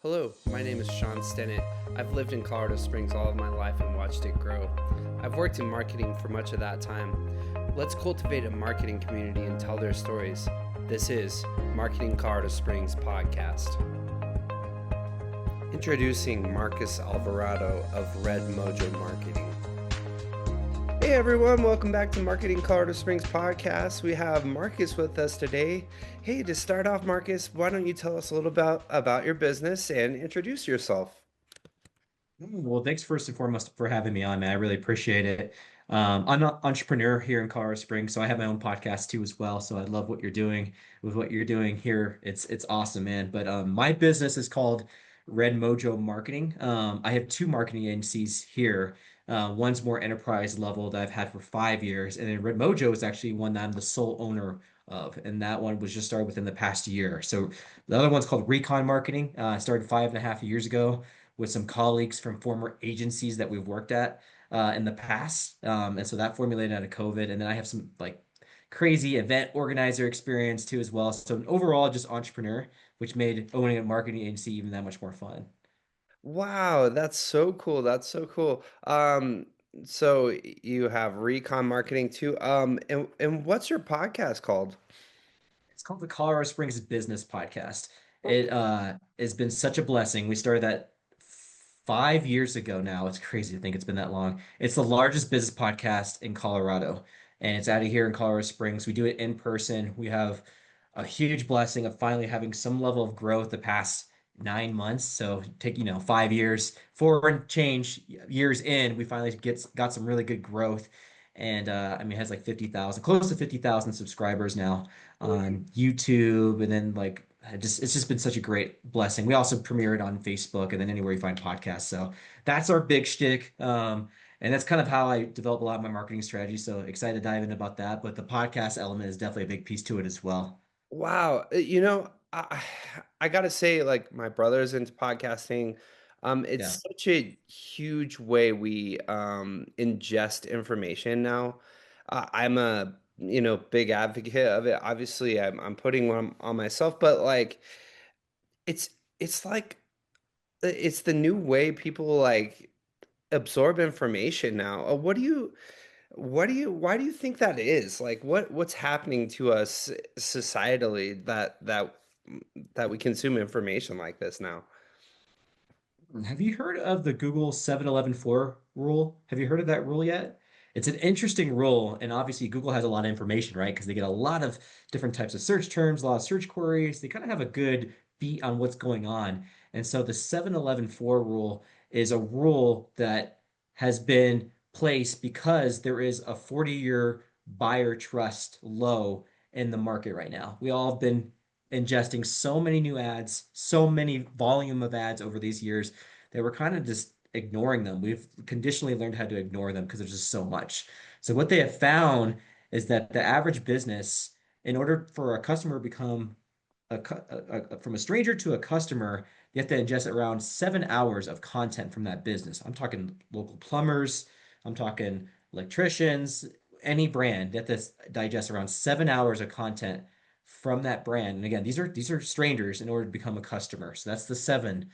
Hello, my name is Sean Stennett. I've lived in Colorado Springs all of my life and watched it grow. I've worked in marketing for much of that time. Let's cultivate a marketing community and tell their stories. This is Marketing Colorado Springs podcast. Introducing Marcus Alvarado of Red Mojo Marketing. Hey everyone, welcome back to Marketing Colorado Springs podcast. We have Marcus with us today. Hey, to start off, Marcus, why don't you tell us a little about your business and introduce yourself? Well, thanks first and foremost for having me on, man. I really appreciate it. I'm an entrepreneur here in Colorado Springs, so I have my own podcast too as well. So I love what you're doing with what you're doing here. It's awesome, man. But my business is called Red Mojo Marketing. I have two marketing agencies here. One's more enterprise level that I've had for 5 years, and then Red Mojo is actually one that I'm the sole owner of, and that one was just started within the past year. So the other one's called Recon Marketing. Started 5.5 years ago with some colleagues from former agencies that we've worked at in the past. And so that formulated out of COVID. And then I have some like crazy event organizer experience too as well. So overall, just entrepreneur, which made owning a marketing agency even that much more fun. Wow, that's so cool. That's so cool. So you have Recon Marketing too. And what's your podcast called? It's called the Colorado Springs Business Podcast. It has been such a blessing. We started that 5 years ago now. It's crazy to think it's been that long. It's the largest business podcast in Colorado, and it's out of here in Colorado Springs. We do it in person. We have a huge blessing of finally having some level of growth the past 9 months. So take, 5 years, four and change years in, we finally got some really good growth. And I mean, it has like 50,000, close to 50,000 subscribers now on YouTube, and then like it's just been such a great blessing. We also premiere it on Facebook and then anywhere you find podcasts. So that's our big shtick. And that's kind of how I develop a lot of my marketing strategy. So excited to dive in about that. But the podcast element is definitely a big piece to it as well. Wow, I gotta say, like my brother's into podcasting. Yeah. It's such a huge way we ingest information now. I'm a big advocate of it. Obviously, I'm putting one on myself, but like it's it's like it's the new way people like absorb information now. Why do you think that is? Like what's happening to us societally that we consume information like this now? Have you heard of the Google 711 floor rule? Have you heard of that rule yet? It's an interesting rule, and obviously Google has a lot of information, right? Because they get a lot of different types of search terms, a lot of search queries. They kind of have a good beat on what's going on. And so the 711 floor rule is a rule that has been placed because there is a 40-year buyer trust low in the market right now. We all have been ingesting so many new ads, so many volume of ads over these years that we're kind of just ignoring them. We've conditionally learned how to ignore them because there's just so much. So what they have found is that the average business, in order for a customer to become from a stranger to a customer, you have to ingest around 7 hours of content from that business. I'm talking local plumbers, I'm talking electricians, any brand. You have to digest around 7 hours of content from that brand. And again, these are strangers in order to become a customer. So that's the seven.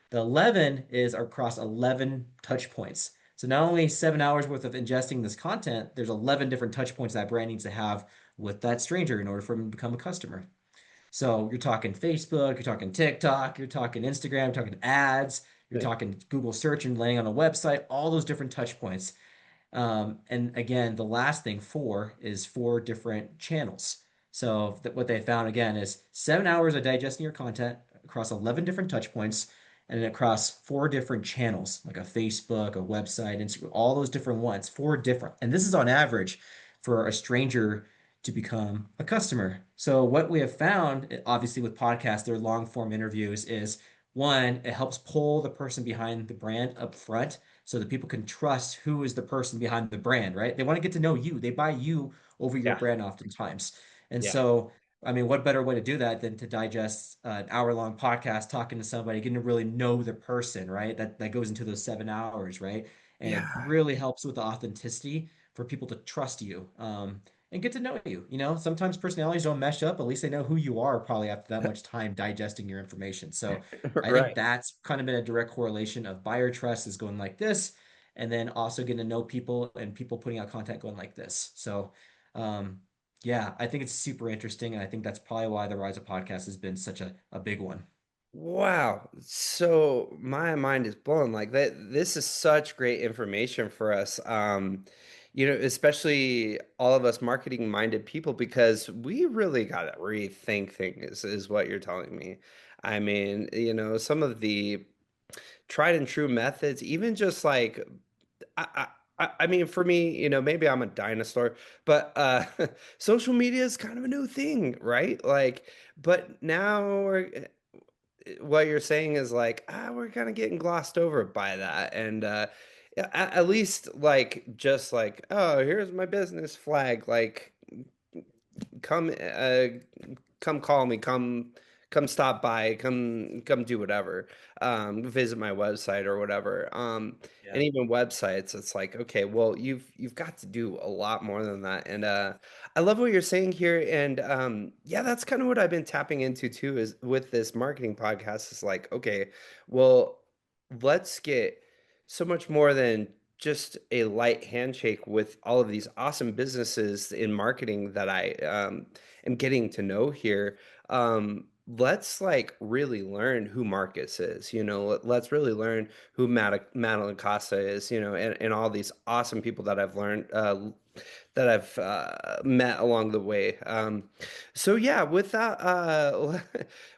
The 11 is across 11 touch points. So not only 7 hours worth of ingesting this content, there's 11 different touch points that brand needs to have with that stranger in order for them to become a customer. So you're talking Facebook, you're talking TikTok, you're talking Instagram, you're talking ads, you're Right. talking Google search and laying on a website, all those different touch points. And again, the last thing, four, is four different channels. So what they found again is 7 hours of digesting your content across 11 different touch points and across four different channels, like a Facebook, a website, Instagram, all those different ones, four different. And this is on average for a stranger to become a customer. So what we have found, obviously with podcasts, their long form interviews is one, it helps pull the person behind the brand up front so that people can trust who is the person behind the brand, right? They want to get to know you. They buy you over your Yeah. brand oftentimes. And Yeah. so, I mean, what better way to do that than to digest an hour-long podcast talking to somebody, getting to really know the person, right? That goes into those 7 hours, right? And it Yeah. really helps with the authenticity for people to trust you. and get to know you. You know, sometimes personalities don't mesh up. At least they know who you are probably after that much time digesting your information. So I think Right. that's kind of been a direct correlation of buyer trust is going like this, and then also getting to know people and people putting out content going like this. So, um, yeah, I think it's super interesting. And I think that's probably why the rise of podcasts has been such a big one. Wow. So my mind is blown. Like that, this is such great information for us. Especially all of us marketing minded people, because we really got to rethink things, is what you're telling me. I mean, some of the tried and true methods, even just like, I mean, for me, maybe I'm a dinosaur, but social media is kind of a new thing, right? Like, but now what you're saying is like, we're kind of getting glossed over by that. And at least like, just like, oh, here's my business flag. Like, come come call me, come stop by, come do whatever, visit my website or whatever. And Yeah. even websites, it's like, okay, well, you've got to do a lot more than that. And I love what you're saying here. And yeah, that's kind of what I've been tapping into too, is with this marketing podcast. Is like, okay, well, let's get so much more than just a light handshake with all of these awesome businesses in marketing that I am getting to know here. Let's like really learn who Marcus is, let's really learn who Madeline Costa is, and all these awesome people that I've learned, that I've met along the way. So yeah, with that,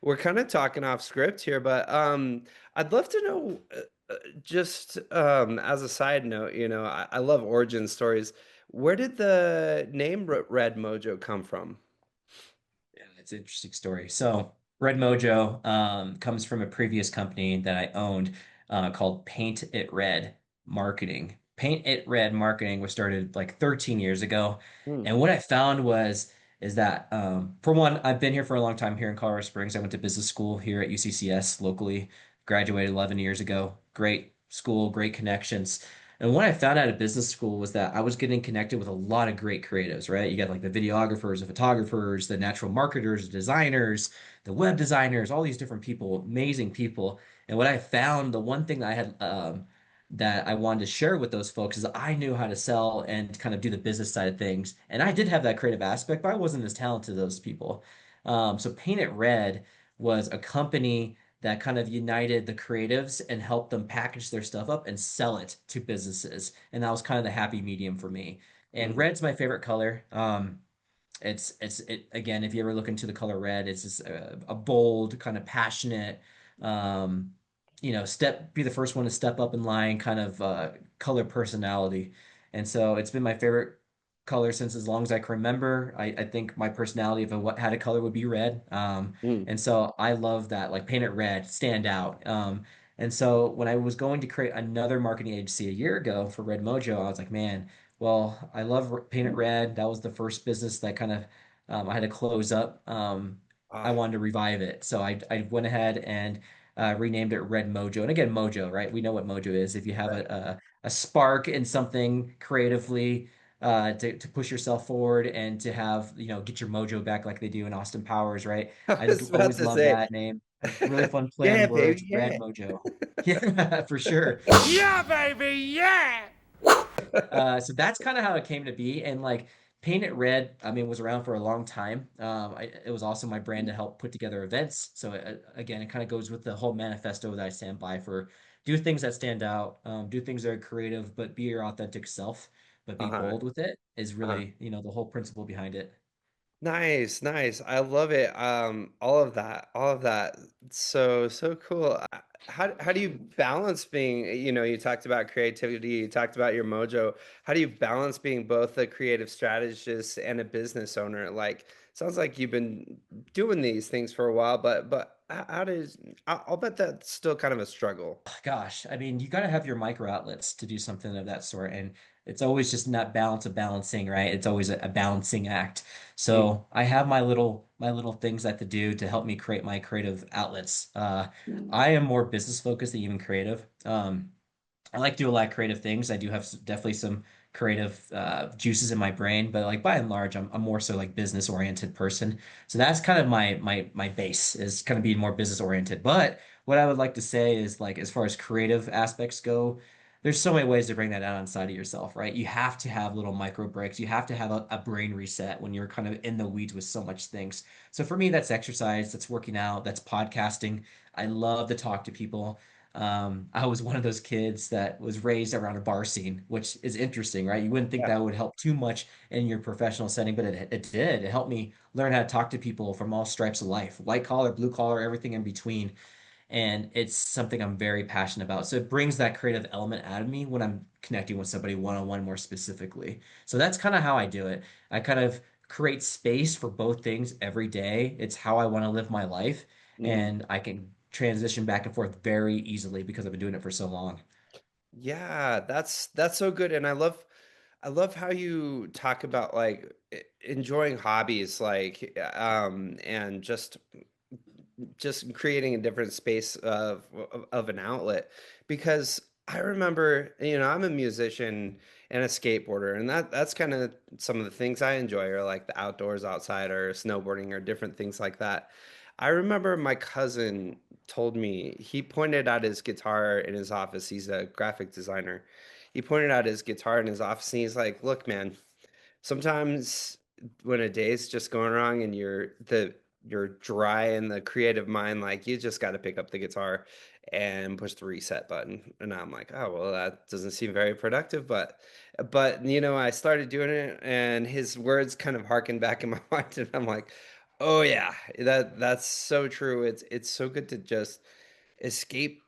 we're kind of talking off script here, but I'd love to know, just as a side note, I love origin stories. Where did the name Red Mojo come from? Yeah, it's an interesting story. So, Red Mojo comes from a previous company that I owned called Paint It Red Marketing. Paint It Red Marketing was started like 13 years ago. Hmm. And what I found was is that for one, I've been here for a long time here in Colorado Springs. I went to business school here at UCCS locally, graduated 11 years ago. Great school, great connections. And what I found out at business school was that I was getting connected with a lot of great creatives, right? You got like the videographers, the photographers, the natural marketers, the designers, the web designers, all these different people, amazing people. And what I found, the one thing that I had that I wanted to share with those folks is I knew how to sell and kind of do the business side of things. And I did have that creative aspect, but I wasn't as talented as those people. So Paint It Red was a company that kind of united the creatives and helped them package their stuff up and sell it to businesses. And that was kind of the happy medium for me. And Mhm. red's my favorite color. It again, if you ever look into the color red, it's just a bold, kind of passionate, um, be the first one to step up in line kind of color personality. And so it's been my favorite color since as long as I can remember. I think my personality, if I had a color, would be red. Mm. And so I love that, like paint it red, stand out. And so when I was going to create another marketing agency a year ago for Red Mojo, I was like, man, well, I love Paint It Red. That was the first business that kind of I had to close up. I Ah, wanted to revive it, so I went ahead and renamed it Red Mojo. And again, Mojo, right? We know what Mojo is. If you have right. a spark in something creatively to push yourself forward and to have get your mojo back like they do in Austin Powers, right? I I just was about always to love say, that name. Really fun play yeah, on words. baby, Red yeah. Mojo. Yeah, for sure. Yeah, baby, yeah! So that's kind of how it came to be. And like Paint It Red, I mean, was around for a long time. It was also my brand to help put together events. So again, it kind of goes with the whole manifesto that I stand by for do things that stand out, do things that are creative, but be your authentic self, but be Uh-huh. bold with it is Uh-huh. really, the whole principle behind it. Nice, nice. I love it. All of that, all of that. So cool. How do you balance being, you talked about creativity, you talked about your mojo. How do you balance being both a creative strategist and a business owner? Like, sounds like you've been doing these things for a while, but how does, I'll bet that's still kind of a struggle. Gosh, I mean, you got to have your micro outlets to do something of that sort. And it's always just not balance of balancing, right? It's always a balancing act. Mm, So I have my little things I have to do to help me create my creative outlets. I am more business focused than even creative. I like to do a lot of creative things. I do have definitely some creative juices in my brain. But like by and large, I'm more so like business oriented person. So that's kind of my base is kind of being more business oriented. But what I would like to say is like as far as creative aspects go, there's so many ways to bring that out inside of yourself, right? You have to have little micro breaks. You have to have a brain reset when you're kind of in the weeds with so much things. So for me, that's exercise, that's working out, that's podcasting. I love to talk to people. I was one of those kids that was raised around a bar scene, which is interesting, right? You wouldn't think Yeah. that would help too much in your professional setting, but it did. It helped me learn how to talk to people from all stripes of life, white collar, blue collar, everything in between. And it's something I'm very passionate about. So it brings that creative element out of me when I'm connecting with somebody one on one more specifically. So that's kind of how I do it. I kind of create space for both things every day. It's how I want to live my life. Mm. And I can transition back and forth very easily because I've been doing it for so long. Yeah, that's so good. And I love how you talk about like enjoying hobbies like and just creating a different space of an outlet because I remember, I'm a musician and a skateboarder, and that's kind of some of the things I enjoy are like the outdoors outside or snowboarding or different things like that. I remember my cousin told me he pointed out his guitar in his office. He's a graphic designer. He pointed out his guitar in his office and he's like, "Look, man, sometimes when a day's just going wrong and you're dry in the creative mind, like you just got to pick up the guitar and push the reset button." And I'm like, oh well, that doesn't seem very productive, but I started doing it, and his words kind of harken back in my mind, and I'm like, oh yeah, that's so true. It's so good to just escape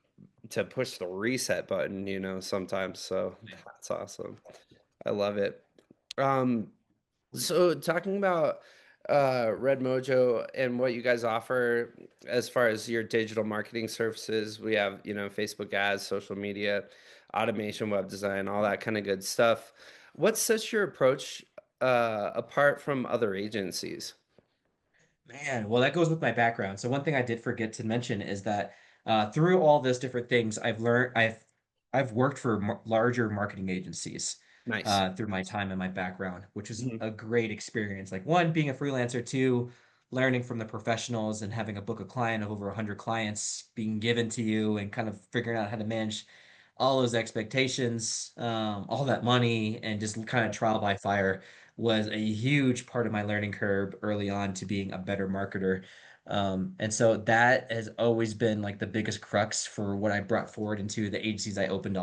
to push the reset button, sometimes. So that's awesome. I love it. Um, so talking about Red Mojo and what you guys offer as far as your digital marketing services, we have, Facebook ads, social media, automation, web design, all that kind of good stuff. What sets your approach apart from other agencies? Man, well, that goes with my background. So one thing I did forget to mention is that through all those different things, I've worked for larger marketing agencies Nice. through my time and my background, which is Mhm. a great experience. Like one, being a freelancer, two, learning from the professionals and having a book of client of over 100 clients being given to you and kind of figuring out how to manage all those expectations, all that money, and just kind of trial by fire was a huge part of my learning curve early on to being a better marketer. And so that has always been like the biggest crux for what I brought forward into the agencies I opened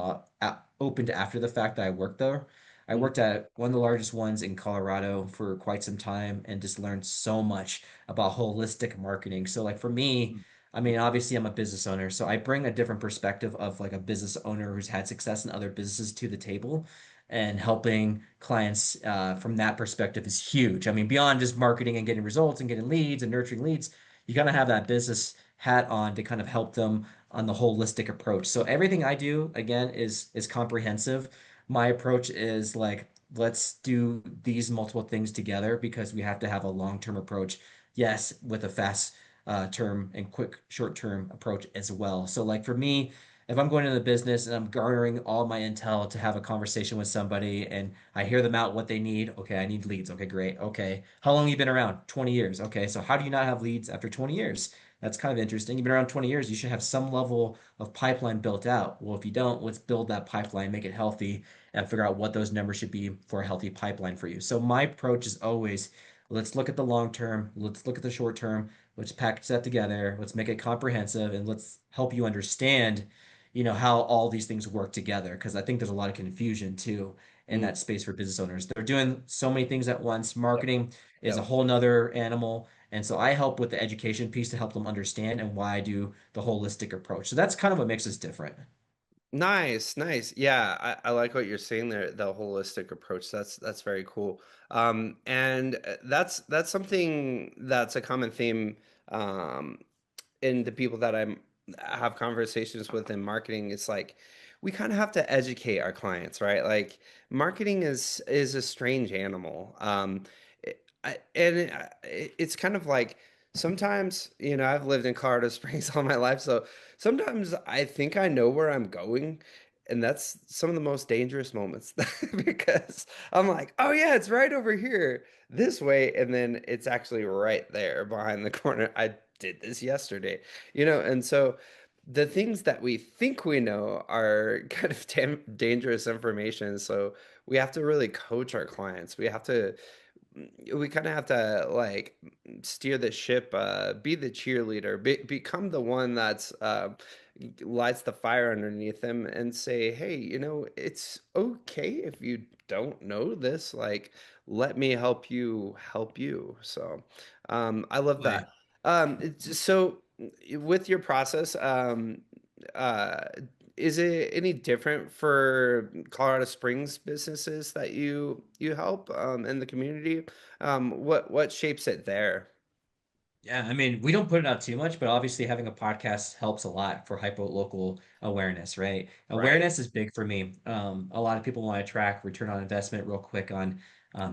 after the fact that I worked there. I Mhm. worked at one of the largest ones in Colorado for quite some time and just learned so much about holistic marketing. So like for me, I mean, obviously I'm a business owner, so I bring a different perspective of like a business owner who's had success in other businesses to the table, and helping clients from that perspective is huge. I mean, beyond just marketing and getting results and getting leads and nurturing leads, you gotta have that business hat on to kind of help them on the holistic approach. So everything I do, again, is comprehensive. My approach is like, let's do these multiple things together because we have to have a long-term approach. Yes, with a fast term and quick short-term approach as well. So like for me, if I'm going into the business and I'm garnering all my intel to have a conversation with somebody and I hear them out what they need, okay, I need leads. Okay, great. Okay. How long have you been around? 20 years. Okay, so how do you not have leads after 20 years? That's kind of interesting. You've been around 20 years, you should have some level of pipeline built out. Well, if you don't, let's build that pipeline, make it healthy, and figure out what those numbers should be for a healthy pipeline for you. So my approach is always let's look at the long term, let's look at the short term, let's package that together, let's make it comprehensive, and let's help you understand how all these things work together. Because I think there's a lot of confusion too in Mm. that space for business owners. They're doing so many things at once. Yep. Marketing is a Yep. whole nother animal. And so I help with the education piece to help them understand and why I do the holistic approach. So that's kind of what makes us different. Nice, nice. Yeah, I like what you're saying there, the holistic approach. That's very cool. And that's something that's a common theme um, in the people that I have conversations with in marketing. It's like we kind of have to educate our clients, right? Like marketing is a strange animal. It's kind of like sometimes, I've lived in Colorado Springs all my life, so sometimes I think I know where I'm going, And that's some of the most dangerous moments because I'm like, oh yeah, it's right over here this way, and then it's actually right there behind the corner. I did this yesterday, and so the things that we think we know are kind of dangerous information. So we have to really coach our clients. We kind of have to like steer the ship, be the cheerleader, become the one that's lights the fire underneath them and say, hey, it's okay if you don't know this. Like, let me help you. So, I love Right. that. So with your process, uh, is it any different for Colorado Springs businesses that you help in the community? What shapes it there? Yeah, I mean, we don't put it out too much, but obviously having a podcast helps a lot for hyper local awareness, right? Right. Awareness is big for me. A lot of people want to track return on investment real quick on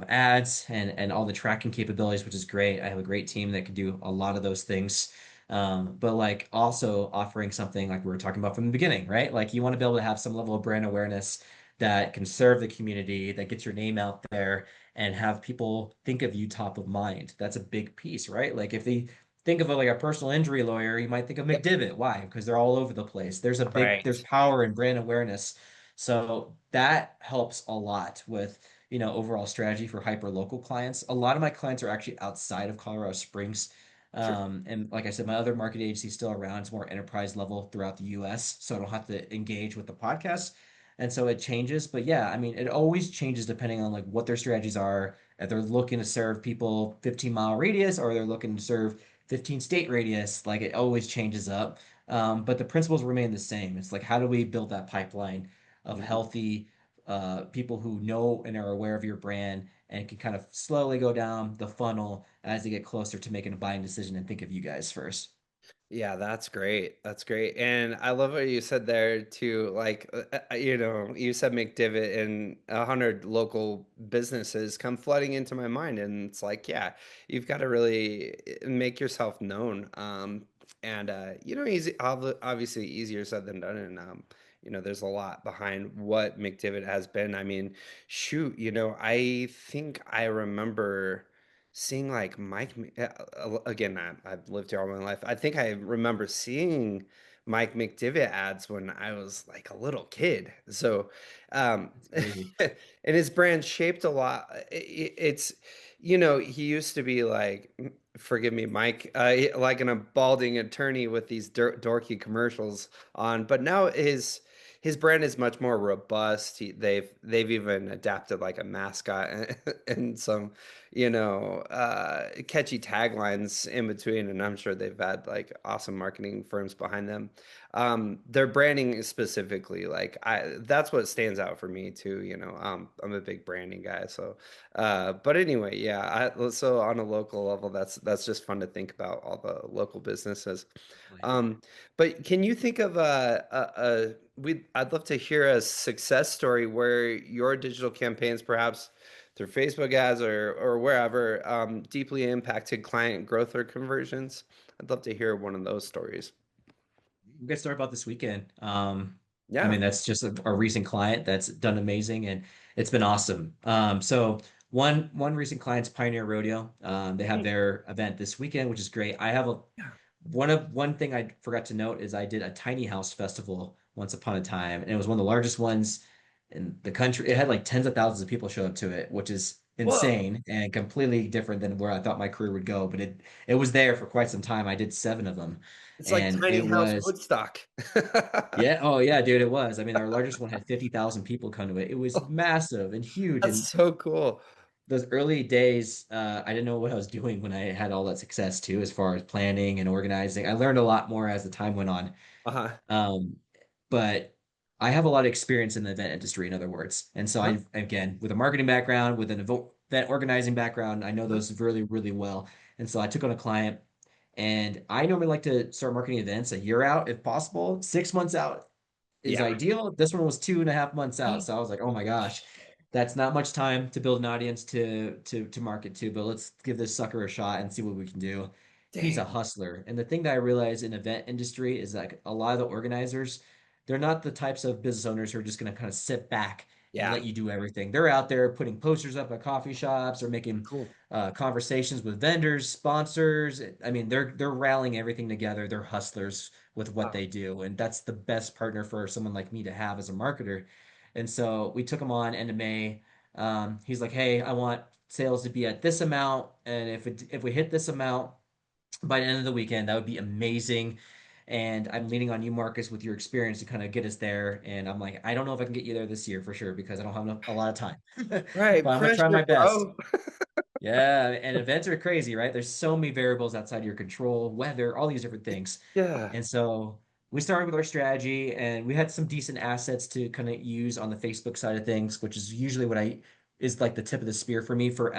ads and all the tracking capabilities, which is great. I have a great team that can do a lot of those things. But like also offering something like we were talking about from the beginning, right? Like you want to be able to have some level of brand awareness that can serve the community, that gets your name out there and have people think of you top of mind. That's a big piece, right? Like if they think of like a personal injury lawyer, you might think of Yep. McDivitt. Why? Because they're all over the place. There's Right. power in brand awareness. So that helps a lot with, overall strategy for hyper local clients. A lot of my clients are actually outside of Colorado Springs. Sure. And like I said, my other market agency is still around. It's more enterprise level throughout the US. So I don't have to engage with the podcast. And so it changes. But yeah, I mean, it always changes depending on like what their strategies are. If they're looking to serve people 15-mile radius or they're looking to serve 15 state radius, like it always changes up. But the principles remain the same. It's like, how do we build that pipeline of Mhm. healthy people who know and are aware of your brand and can kind of slowly go down the funnel as they get closer to making a buying decision and think of you guys first. Yeah, that's great. That's great. And I love what you said there too. Like, you said McDivitt and 100 local businesses come flooding into my mind. And it's like, yeah, you've got to really make yourself known. And, obviously easier said than done. And, there's a lot behind what McDivitt has been. I mean, shoot, I think I remember seeing like again, I've lived here all my life. I think I remember seeing Mike McDivitt ads when I was like a little kid. So, It's crazy. and his brand shaped a lot. It's, he used to be like, forgive me, Mike, like a balding attorney with these dorky commercials on, but now his brand is much more robust. They've even adapted like a mascot and some catchy taglines in between, and I'm sure they've had like awesome marketing firms behind them. Their branding specifically, like that's what stands out for me too. I'm a big branding guy, so. But anyway, yeah. So on a local level, that's just fun to think about all the local businesses. Definitely. Um, but can you think of I'd love to hear a success story where your digital campaigns, perhaps through Facebook ads or wherever, deeply impacted client growth or conversions. I'd love to hear one of those stories. We'll get started about this weekend. I Yeah. mean, that's just a recent client that's done amazing and it's been awesome. So one recent client's Pioneer Rodeo. They have Mm. their event this weekend, which is great. I have a Yeah. one thing I forgot to note is I did a tiny house festival once upon a time, and it was one of the largest ones in the country. It had like tens of thousands of people show up to it, which is Whoa. insane and completely different than where I thought my career would go. But it was there for quite some time. I did seven of them, It's like and tiny it house was Woodstock. yeah, oh yeah, dude, it was. I mean, our largest one had 50,000 people come to it. It was massive and huge. That's And so cool. those early days, I didn't know what I was doing when I had all that success too, as far as planning and organizing. I learned a lot more as the time went on. Uh-huh. Um, but I have a lot of experience in the event industry, in other words. And so Uh-huh. again, with a marketing background, with an event organizing background, I know Uh-huh. those really, really well. And so I took on a client and I normally like to start marketing events a year out if possible. 6 months out is Yeah. ideal. This one was 2.5 months out. So I was like, oh my gosh, that's not much time to build an audience to market to, but let's give this sucker a shot and see what we can do. He's a Dang. hustler. And the thing that I realize in event industry is like a lot of the organizers, they're not the types of business owners who are just going to kind of sit back and Yeah. let you do everything. They're out there putting posters up at coffee shops or making Cool. conversations with vendors, sponsors. I mean, they're rallying everything together. They're hustlers with what Wow. they do, and that's the best partner for someone like me to have as a marketer. And so we took him on end of May. He's like, "Hey, I want sales to be at this amount, and if we hit this amount by the end of the weekend, that would be amazing." And I'm leaning on you, Marcus, with your experience to kind of get us there. And I'm like, I don't know if I can get you there this year for sure because I don't have a lot of time, but Right. I'm gonna try Pressure, my best. bro. Yeah, and events are crazy, right? There's so many variables outside your control, weather, all these different things. Yeah. And so we started with our strategy and we had some decent assets to kind of use on the Facebook side of things, which is usually what I is like the tip of the spear for me for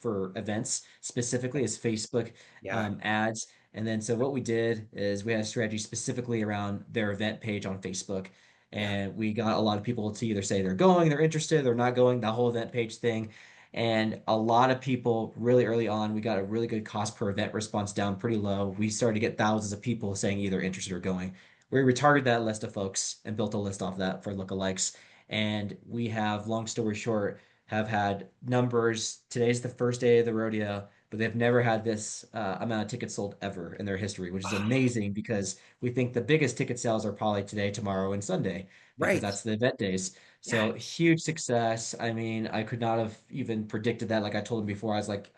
for events specifically is Facebook Yeah. ads. And then so what we did is we had a strategy specifically around their event page on Facebook. Yeah. And we got a lot of people to either say they're going, they're interested, they're not going, the whole event page thing. And a lot of people really early on, we got a really good cost per event response down pretty low. We started to get thousands of people saying either interested or going. We retargeted that list of folks and built a list off that for lookalikes. And we have, long story short, have had numbers. Today's the first day of the rodeo, but they've never had this amount of tickets sold ever in their history, which is amazing because we think the biggest ticket sales are probably today, tomorrow, and Sunday because Right. that's the event days. Yeah. So huge success. I mean, I could not have even predicted that. Like I told him before, I was like,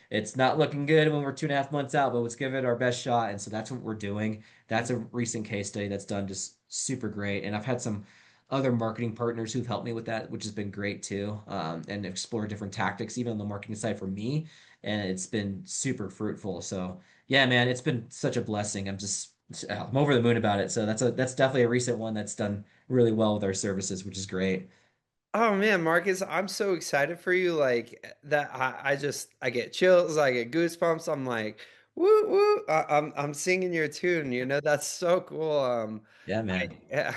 it's not looking good when we're 2.5 months out, but let's give it our best shot. And so that's what we're doing. That's a recent case study that's done just super great. And I've had some other marketing partners who've helped me with that, which has been great too, and explore different tactics, even on the marketing side for me. And it's been super fruitful. So yeah, man, it's been such a blessing. I'm over the moon about it. So that's definitely a recent one that's done really well with our services, which is great. Oh man, Marcus, I'm so excited for you. Like that, I get chills, I get goosebumps. I'm like, woo woo. I'm singing your tune. That's so cool. Yeah, I man. yeah.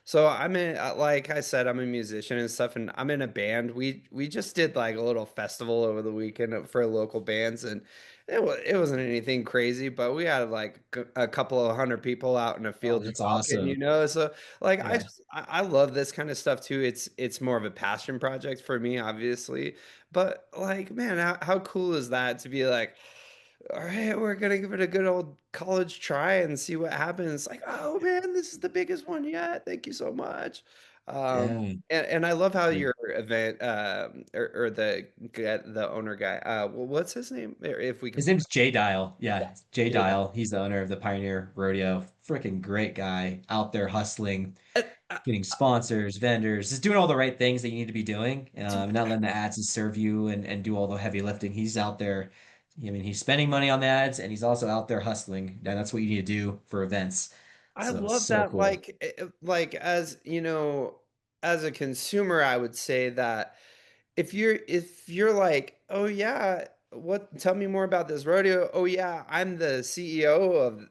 So I'm in, like I said, I'm a musician and stuff, and I'm in a band. We just did like a little festival over the weekend for local bands, and it wasn't anything crazy, but we had like a couple of hundred people out in a Oh, field that's talking, awesome. So like Yeah. I love this kind of stuff too. It's more of a passion project for me, obviously. But like, man, how cool is that to be like, all right, we're gonna give it a good old college try and see what happens. Like, oh man, this is the biggest one yet. Thank you so much. Yeah. And I love how Like, your event or the owner guy, what's his name? If we can his find name's Jay Dial. Yeah, Jay Jay. Dial. He's the owner of the Pioneer Rodeo. Freaking great guy out there hustling, getting sponsors, vendors, just doing all the right things that you need to be doing, and not letting the ads just serve you and do all the heavy lifting. He's out there. I mean, he's spending money on the ads, and he's also out there hustling. And that's what you need to do for events. I So love so that. cool. Like as as a consumer, I would say that if you're like, oh yeah, what? Tell me more about this rodeo. Oh yeah, I'm the CEO of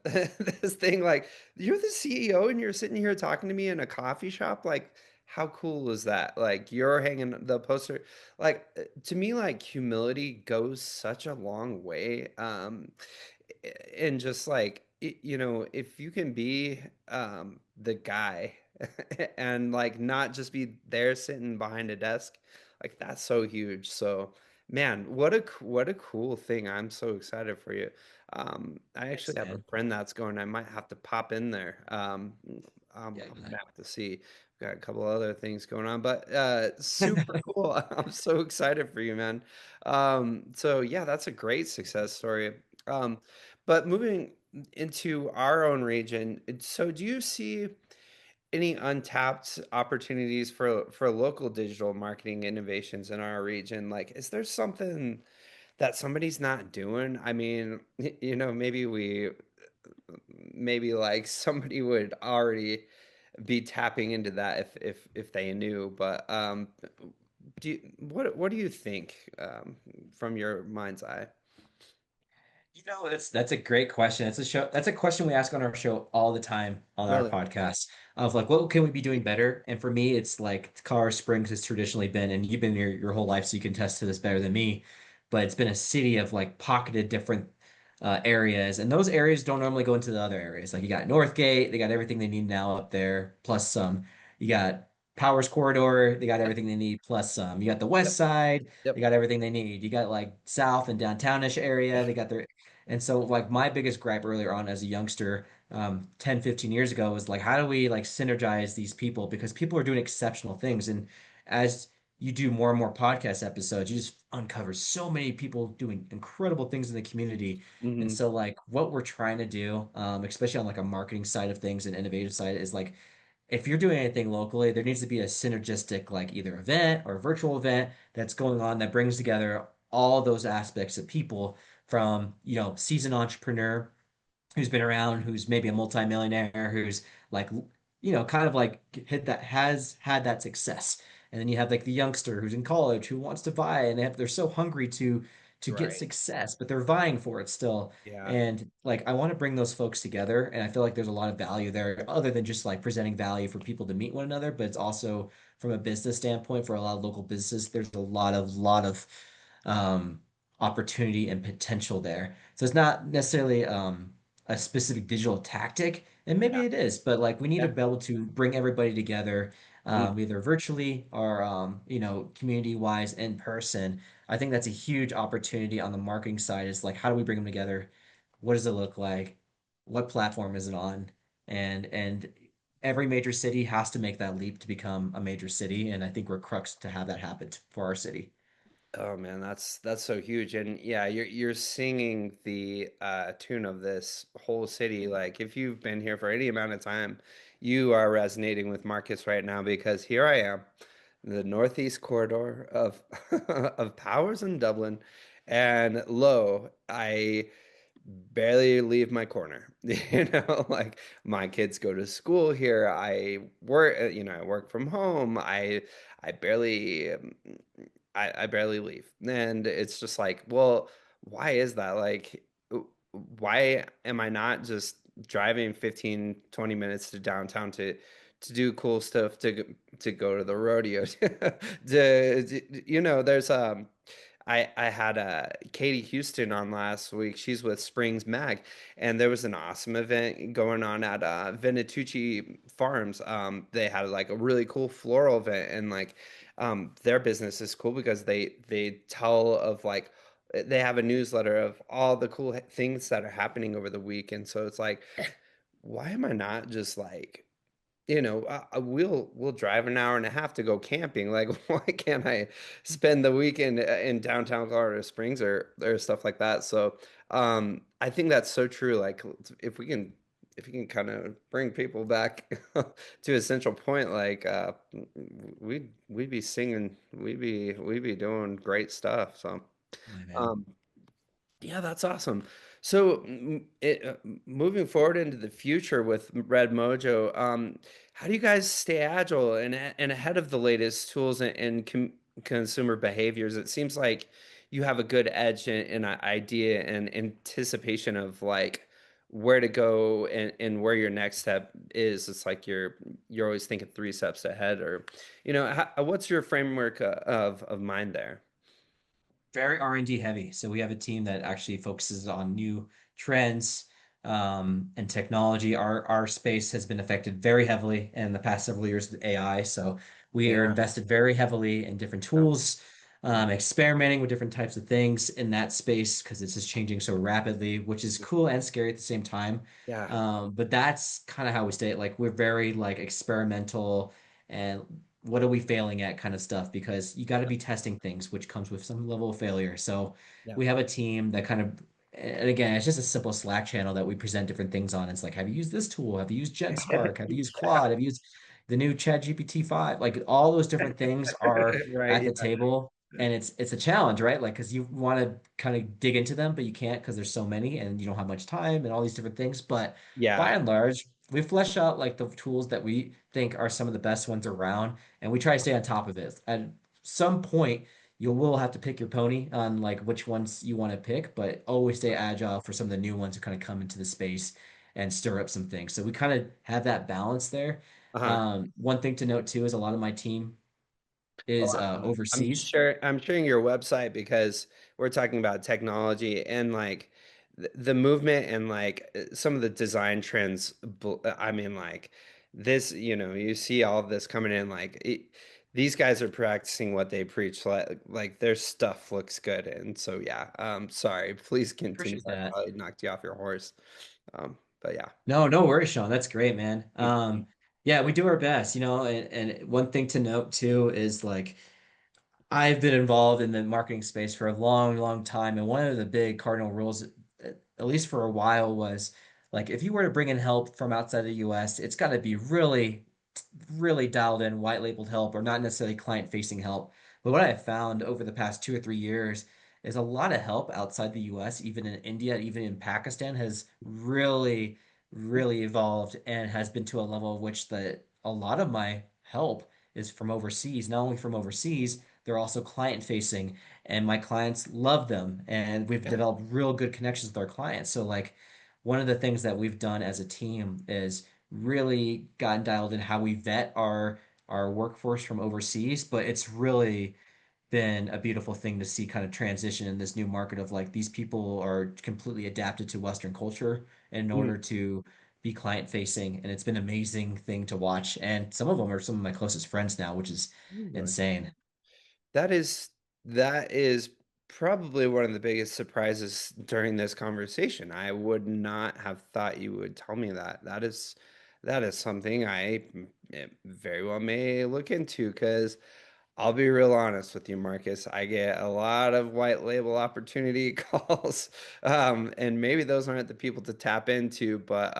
this thing. Like you're the CEO, and you're sitting here talking to me in a coffee shop. Like how cool is that? Like you're hanging the poster. Like to me, like humility goes such a long way. And just like if you can be the guy and like not just be there sitting behind a desk, like that's so huge. So man, what a cool thing. I'm so excited for you. I Thanks, actually have a man. friend that's going. I might have to pop in there. Yeah, I'm gonna have to see. Got a couple other things going on, but super cool. I'm so excited for you, man. So yeah, that's a great success story. Um, but moving into our own region, so do you see any untapped opportunities for local digital marketing innovations in our region? Like, is there something that somebody's not doing? I mean, maybe like somebody would already be tapping into that if they knew, but what do you think from your mind's eye? That's a great question. That's a question we ask on our show all the time on our Really? podcast of like what can we be doing better? And for me, it's like Colorado Springs has traditionally been, and you've been here your whole life, so you can test to this better than me, but it's been a city of like pocketed different areas, and those areas don't normally go into the other areas. Like you got Northgate, they got everything they need now up there, plus some. You got Powers Corridor, they got Yep. everything they need, plus some. You got the Yep. West Side, they Yep. got everything they need. You got like South and downtownish area, they got their. And so like my biggest gripe earlier on as a youngster, 10, 15 years ago was like, how do we like synergize these people? Because people are doing exceptional things. And as you do more and more podcast episodes, you just uncover so many people doing incredible things in the community. And Hmm. so, like, what we're trying to do, especially on like a marketing side of things and innovative side, is like, if you're doing anything locally, there needs to be a synergistic, like, either event or virtual event that's going on that brings together all those aspects of people from, seasoned entrepreneur who's been around, who's maybe a multimillionaire, who's like, kind of like hit that has had that success. And then you have like the youngster who's in college who wants to buy and they're so hungry to get Right. success, but they're vying for it still. Yeah. And like I want to bring those folks together, and I feel like there's a lot of value there, other than just like presenting value for people to meet one another, but it's also from a business standpoint for a lot of local businesses. There's a lot of um, opportunity and potential there. So it's not necessarily a specific digital tactic, and Yeah. maybe it is, but like we need to Yeah. be able to bring everybody together, Mm. either virtually or community wise in person. I think that's a huge opportunity on the marketing side. Is like how do we bring them together? What does it look like? What platform is it on? And every major city has to make that leap to become a major city, and I think we're crux to have that happen for our city. Oh man, that's so huge. And yeah, you're singing the tune of this whole city. Like if you've been here for any amount of time, you are resonating with Marcus right now because here I am, the northeast corridor of of Powers in Dublin, and lo, I barely leave my corner. Like my kids go to school here. I work, I work from home. I barely I barely leave. And it's just like, well, why is that? Like why am I not just driving 15, 20 minutes to downtown to do cool stuff to go to the rodeo there's I had Katie Houston on last week. She's with Springs Mag, and there was an awesome event going on at Vinatucci Farms. They had like a really cool floral event, and like their business is cool because they tell of like they have a newsletter of all the cool things that are happening over the week, and so it's like, why am I not just like we'll drive an hour and a half to go camping. Like, why can't I spend the weekend in downtown Colorado Springs or stuff like that? So, I think that's so true. Like, if we can if you can kind of bring people back to a central point, like we'd be singing, we'd be doing great stuff. So, My man. um, yeah, that's awesome. So, moving forward into the future with Red Mojo, how do you guys stay agile and ahead of the latest tools and consumer behaviors? It seems like you have a good edge in an idea and anticipation of like where to go and where your next step is. It's like you're always thinking three steps ahead, or what's your framework of mind there? Very R&D heavy. So we have a team that actually focuses on new trends and technology. Our space has been affected very heavily in the past several years with AI. So we are Yeah. invested very heavily in different tools, experimenting with different types of things in that space because it's just changing so rapidly, which is cool and scary at the same time. Yeah. But that's kind of how we stay. Like we're very like experimental and what are we failing at kind of stuff because you got to be testing things, which comes with some level of failure. So Yeah. we have a team that kind of, and again, it's just a simple Slack channel that we present different things on. It's like, have you used this tool? Have you used GenSpark? Have you used Yeah. Claude? Have you used the new Chat GPT 5? Like all those different things are Right. at the Yeah. table. And it's a challenge, right? Like, because you want to kind of dig into them, but you can't because there's so many and you don't have much time and all these different things. But by Yeah. and large, we flesh out like the tools that we think are some of the best ones around and we try to stay on top of it. At some point, you will have to pick your pony on like which ones you want to pick, but always stay agile for some of the new ones to kind of come into the space and stir up some things. So we kind of have that balance there. Uh-huh. One thing to note too is a lot of my team is overseas. I'm sharing your website because we're talking about technology and like the movement and like some of the design trends. I mean, like this, you see all of this coming in. These guys are practicing what they preach. Like their stuff looks good, and so yeah. Sorry, please continue. Appreciate I that. probably knocked you off your horse. But yeah. No, no worries, Sean. That's great, man. Yeah, we do our best, and one thing to note too is like I've been involved in the marketing space for a long, long time, and one of the big cardinal rules, at least for a while, was like if you were to bring in help from outside the US, it's got to be really, really dialed in, white labeled help, or not necessarily client facing help. But what I've found over the past 2 or 3 years is a lot of help outside the US, even in India, even in Pakistan, has really, really evolved and has been to a level of which that a lot of my help is from overseas, not only from overseas, they're also client facing, and my clients love them, and we've Yeah. developed real good connections with our clients. So like one of the things that we've done as a team is really gotten dialed in how we vet our workforce from overseas, but it's really been a beautiful thing to see kind of transition in this new market of like these people are completely adapted to Western culture in Mm. order to be client facing, and it's been an amazing thing to watch. And some of them are some of my closest friends now, which is Right. insane. That is that is probably one of the biggest surprises during this conversation. I would not have thought you would tell me that. That is something very well may look into because I'll be real honest with you, Marcus. I get a lot of white label opportunity calls, and maybe those aren't the people to tap into, but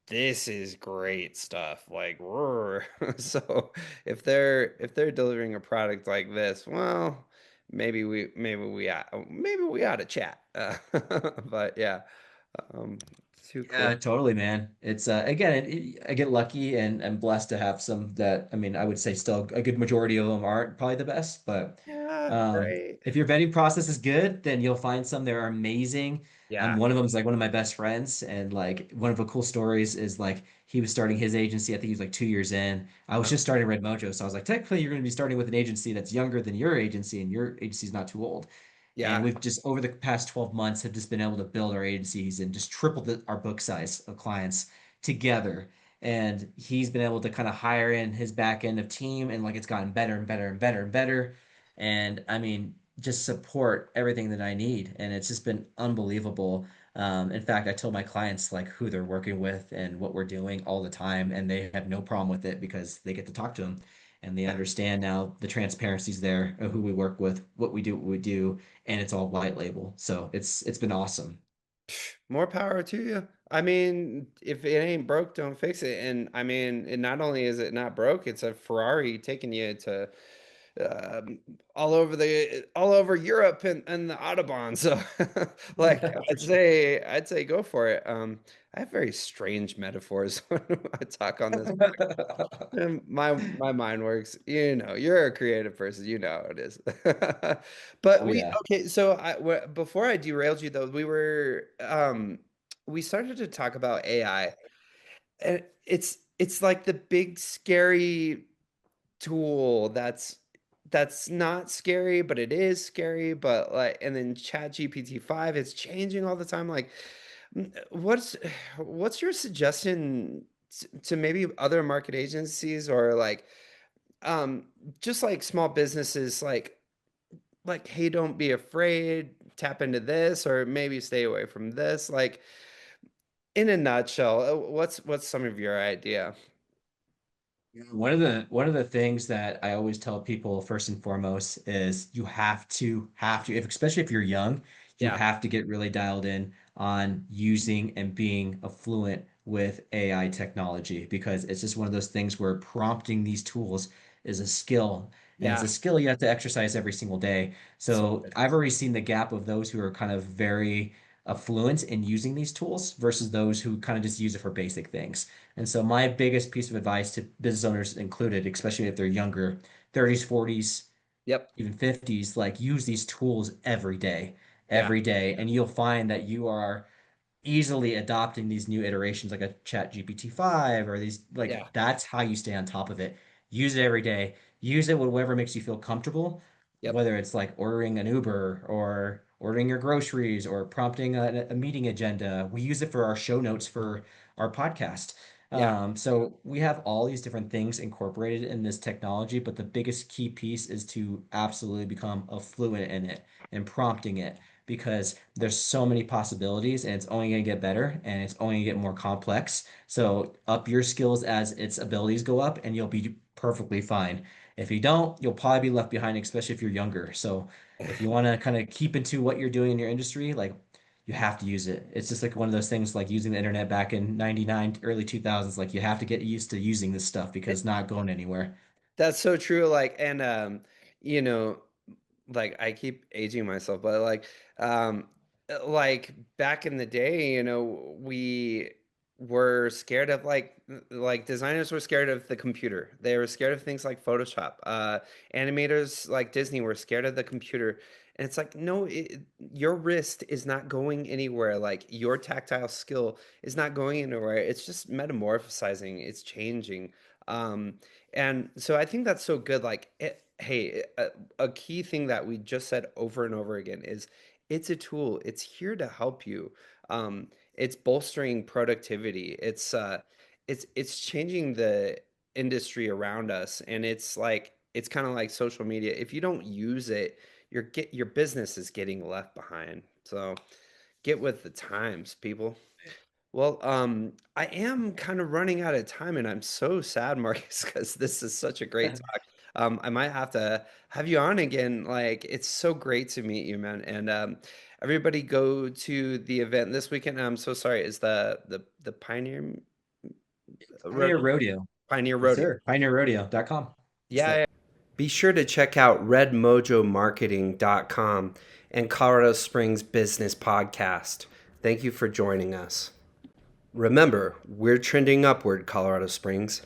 this is great stuff. Like, roar. So if they're delivering a product like this, well, maybe we ought to chat. But yeah, um, too cool. Yeah, totally, man. It's again, I get lucky and I'm blessed to have some that I mean, I would say still a good majority of them aren't probably the best, but Yeah, right. if your vetting process is good, then you'll find some that are amazing. Yeah. One of them is like one of my best friends, and like one of the cool stories is like he was starting his agency. I think he was like 2 years in. I was just starting Red Mojo, so I was like, technically, you're going to be starting with an agency that's younger than your agency, and your agency's not too old. And Yeah. we've just over the past 12 months have just been able to build our agencies and just tripled our book size of clients together. And he's been able to kind of hire in his back end of team, and like it's gotten better and better and better and better. And I mean, just support everything that I need. And it's just been unbelievable. In fact, I tell my clients like who they're working with and what we're doing all the time, and they have no problem with it because they get to talk to them and they understand now the transparency's there of who we work with, what we do, and it's all white label. So it's been awesome. More power to you. I mean, if it ain't broke, don't fix it. And I mean, it not only is it not broke, it's a Ferrari taking you to um, all over Europe and the Autobahn. So, like, For I'd sure. say I'd say go for it. I have very strange metaphors when I talk on this. And my mind works. You're a creative person. You know how it is. But Oh yeah. okay. So before I derailed you though, we started to talk about AI, and it's like the big scary tool that's not scary, but it is scary. But like, and then Chat GPT 5, it's changing all the time. Like, what's your suggestion to maybe other market agencies or like um just like small businesses like hey, don't be afraid, tap into this or maybe stay away from this, like in a nutshell, what's some of your idea? One of the things that I always tell people first and foremost is you have to if especially if you're young, you Yeah. have to get really dialed in on using and being affluent with AI technology because it's just one of those things where prompting these tools is a skill and it's Yeah. a skill you have to exercise every single day. So So good. I've already seen the gap of those who are kind of very affluent in using these tools versus those who kind of just use it for basic things. And so my biggest piece of advice to business owners included, especially if they're younger, 30s, 40s, Yep. even 50s, like use these tools Yeah. every day. And you'll find that you are easily adopting these new iterations like a Chat GPT 5 or these, like Yeah. that's how you stay on top of it. Use it every day. Use it whenever makes you feel comfortable, Yep. whether it's like ordering an Uber ordering your groceries or prompting a meeting agenda. We use it for our show notes for our podcast. Yeah. So we have all these different things incorporated in this technology, but the biggest key piece is to absolutely become a fluent in it and prompting it because there's so many possibilities and it's only going to get better and it's only going to get more complex. So up your skills as its abilities go up and you'll be perfectly fine. If you don't, you'll probably be left behind, especially if you're younger. So if you want to kind of keep into what you're doing in your industry, like you have to use it. It's just like one of those things like using the internet back in 99, early 2000s. Like you have to get used to using this stuff because it's not going anywhere. That's so true. Like, and you know, like I keep aging myself, but like back in the day, we were scared of like designers were scared of the computer. They were scared of things like Photoshop. Animators like Disney were scared of the computer. And it's like, no, your wrist is not going anywhere. Like your tactile skill is not going anywhere. It's just metamorphosizing. It's changing. Um, and so I think that's so good. Like, hey, a key thing that we just said over and over again is it's a tool. It's here to help you. It's bolstering productivity. It's changing the industry around us, and it's kind of like social media. If you don't use it, your business is getting left behind. So get with the times, people. Well, I am kind of running out of time, and I'm so sad, Marcus, because this is such a great talk. I might have to have you on again. Like, it's so great to meet you, man. And everybody go to the event this weekend. I'm so sorry. Is the Pioneer Pioneer Rodeo? Rodeo. Pioneer Yes, Rodeo? sir. PioneerRodeo.com. That's Yeah, it. yeah. Be sure to check out redmojomarketing.com and Colorado Springs Business Podcast. Thank you for joining us. Remember, we're trending upward, Colorado Springs.